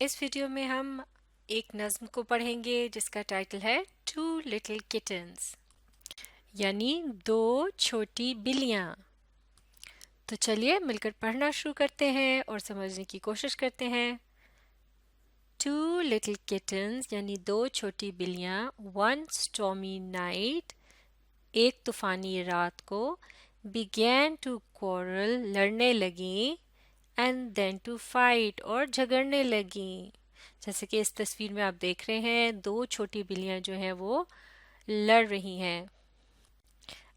اس video میں ہم ایک نظم کو پڑھیں گے جس کا ٹائٹل ہے ٹو لٹل کٹنس، یعنی دو چھوٹی بلیاں۔ تو چلیے مل کر پڑھنا شروع کرتے ہیں اور سمجھنے کی کوشش کرتے ہیں۔ ٹو لٹل کٹنس یعنی دو چھوٹی بلیاں، ون اسٹارمی نائٹ ایک طوفانی رات کو، began to quarrel لڑنے لگیں، اینڈ دین ٹو فائٹ اور جھگڑنے لگیں۔ جیسے کہ اس تصویر میں آپ دیکھ رہے ہیں دو چھوٹی بلیاں جو ہیں وہ لڑ رہی ہیں۔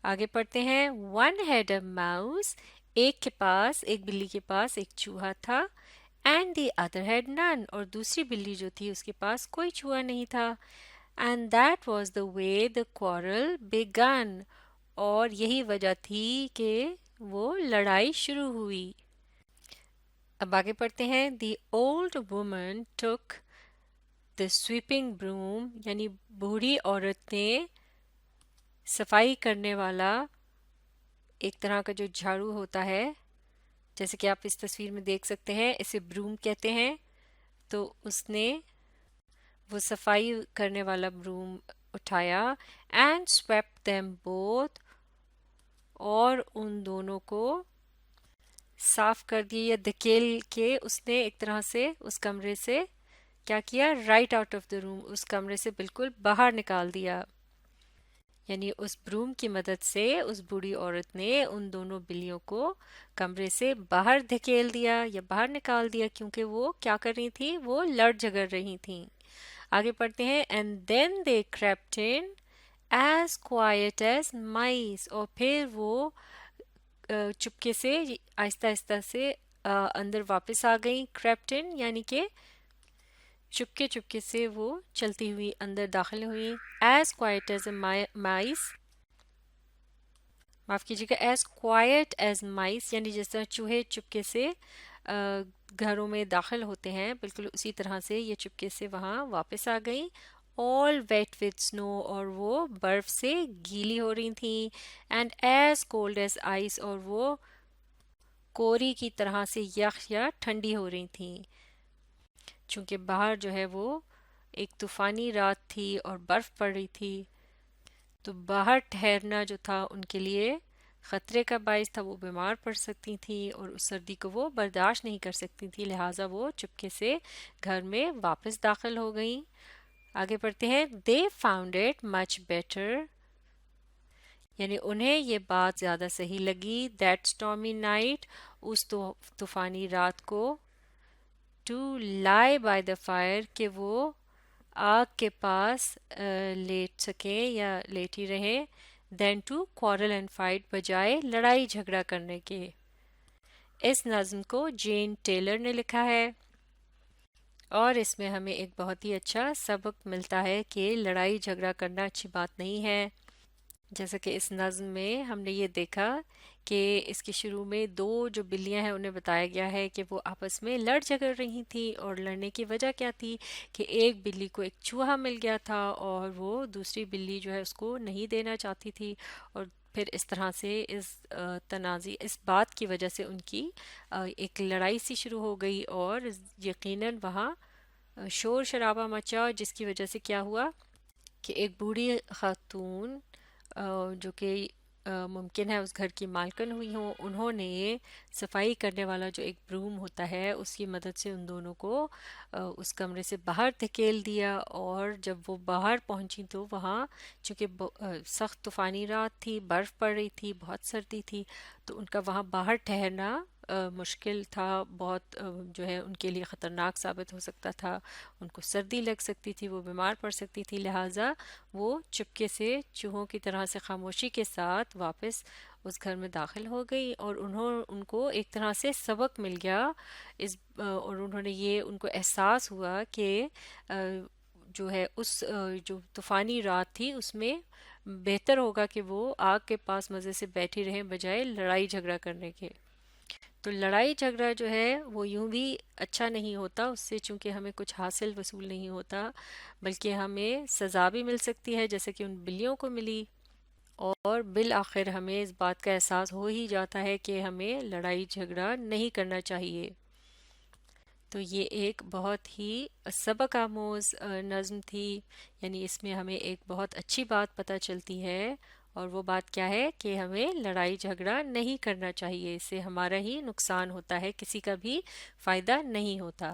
آگے پڑھتے ہیں۔ ون ہیڈ اے ماؤس، ایک بلی کے پاس ایک چوہا تھا، اینڈ دی ادر ہیڈ نن، اور دوسری بلی جو تھی اس کے پاس کوئی چوہا نہیں تھا۔ And that was the way the quarrel began، اور یہی وجہ تھی کہ وہ لڑائی شروع ہوئی۔ اب آگے پڑھتے ہیں۔ The old woman took the sweeping broom, یعنی بوڑھی عورت نے صفائی کرنے والا ایک طرح کا جو جھاڑو ہوتا ہے، جیسے کہ آپ اس تصویر میں دیکھ سکتے ہیں، اسے بروم کہتے ہیں۔ تو اس نے وہ صفائی کرنے والا بروم اٹھایا، اینڈ swept them both، اور ان دونوں کو صاف کر دیا یا دھکیل کے اس نے ایک طرح سے اس کمرے سے کیا کیا، رائٹ آؤٹ آف دا روم، اس کمرے سے بالکل باہر نکال دیا۔ یعنی اس بروم کی مدد سے اس بوڑھی عورت نے ان دونوں بلیوں کو کمرے سے باہر دھکیل دیا یا باہر نکال دیا، کیونکہ وہ کیا کر رہی تھیں، وہ لڑ جھگڑ رہی تھیں۔ آگے پڑھتے ہیں۔ And then they crept in as quiet as mice، اور پھر وہ چپکے سے آہستہ آہستہ سے اندر واپس آ گئیں۔ crept in یعنی کہ چپکے چپکے سے وہ چلتی ہوئی اندر داخل ہوئی۔ As quite as a mice, معاف کیجیے گا، ایز کوائٹ ایز مائس یعنی جس طرح چوہے چپکے سے گھروں میں داخل ہوتے ہیں، بالکل اسی طرح سے یہ چپکے سے وہاں واپس آ گئیں۔ all wet with snow، اور وہ برف سے گیلی ہو رہی تھیں۔ and as cold as ice، اور وہ کوری کی طرح سے یخ یا ٹھنڈی ہو رہی تھیں، چونکہ باہر جو ہے وہ ایک طوفانی رات تھی اور برف پڑ رہی تھی، تو باہر ٹھہرنا جو تھا ان کے لیے خطرے کا باعث تھا، وہ بیمار پڑ سکتی تھیں اور اس سردی کو وہ برداشت نہیں کر سکتی تھیں، لہٰذا وہ چپکے سے گھر میں واپس داخل ہو گئیں۔ آگے پڑھتے ہیں۔ they found it much better، یعنی انہیں یہ بات زیادہ صحیح لگی، that stormy night، اس طوفانی رات کو، to lie by the fire، کہ وہ آگ کے پاس لیٹ سکیں یا لیٹی رہیں، then to quarrel and fight، بجائے لڑائی جھگڑا کرنے کے۔ اس نظم کو جین ٹیلر نے لکھا ہے، اور اس میں ہمیں ایک بہت ہی اچھا سبق ملتا ہے کہ لڑائی جھگڑا کرنا اچھی بات نہیں ہے۔ جیسا کہ اس نظم میں ہم نے یہ دیکھا کہ اس کے شروع میں دو جو بلیاں ہیں انہیں بتایا گیا ہے کہ وہ آپس میں لڑ جھگڑ رہی تھیں، اور لڑنے کی وجہ کیا تھی کہ ایک بلی کو ایک چوہا مل گیا تھا اور وہ دوسری بلی جو ہے اس کو نہیں دینا چاہتی تھی، اور پھر اس طرح سے تنازع اس بات کی وجہ سے ان کی ایک لڑائی سی شروع ہو گئی، اور یقیناً وہاں شور شرابہ مچا، جس کی وجہ سے کیا ہوا کہ ایک بوڑھی خاتون جو کہ ممکن ہے اس گھر کی مالکن ہوئی ہوں، انہوں نے صفائی کرنے والا جو ایک بروم ہوتا ہے اس کی مدد سے ان دونوں کو اس کمرے سے باہر دھکیل دیا، اور جب وہ باہر پہنچی تو وہاں چونکہ سخت طوفانی رات تھی، برف پڑ رہی تھی، بہت سردی تھی، تو ان کا وہاں باہر ٹھہرنا مشکل تھا، بہت جو ہے ان کے لیے خطرناک ثابت ہو سکتا تھا، ان کو سردی لگ سکتی تھی، وہ بیمار پڑ سکتی تھی، لہٰذا وہ چپکے سے چوہوں کی طرح سے خاموشی کے ساتھ واپس اس گھر میں داخل ہو گئی، اور ان کو ایک طرح سے سبق مل گیا اور انہوں نے یہ ان کو احساس ہوا کہ جو ہے اس جو طوفانی رات تھی اس میں بہتر ہوگا کہ وہ آگ کے پاس مزے سے بیٹھی رہیں بجائے لڑائی جھگڑا کرنے کے۔ تو لڑائی جھگڑا جو ہے وہ یوں بھی اچھا نہیں ہوتا، اس سے چونکہ ہمیں کچھ حاصل وصول نہیں ہوتا، بلکہ ہمیں سزا بھی مل سکتی ہے جیسے کہ ان بلیوں کو ملی، اور بالآخر ہمیں اس بات کا احساس ہو ہی جاتا ہے کہ ہمیں لڑائی جھگڑا نہیں کرنا چاہیے۔ تو یہ ایک بہت ہی سبق آموز نظم تھی، یعنی اس میں ہمیں ایک بہت اچھی بات پتہ چلتی ہے، اور وہ بات کیا ہے کہ ہمیں لڑائی جھگڑا نہیں کرنا چاہیے، اس سے ہمارا ہی نقصان ہوتا ہے، کسی کا بھی فائدہ نہیں ہوتا۔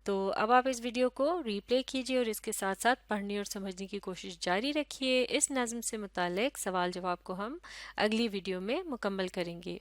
تو اب آپ اس ویڈیو کو ری پلے کیجیے اور اس کے ساتھ ساتھ پڑھنے اور سمجھنے کی کوشش جاری رکھیے۔ اس نظم سے متعلق سوال جواب کو ہم اگلی ویڈیو میں مکمل کریں گے۔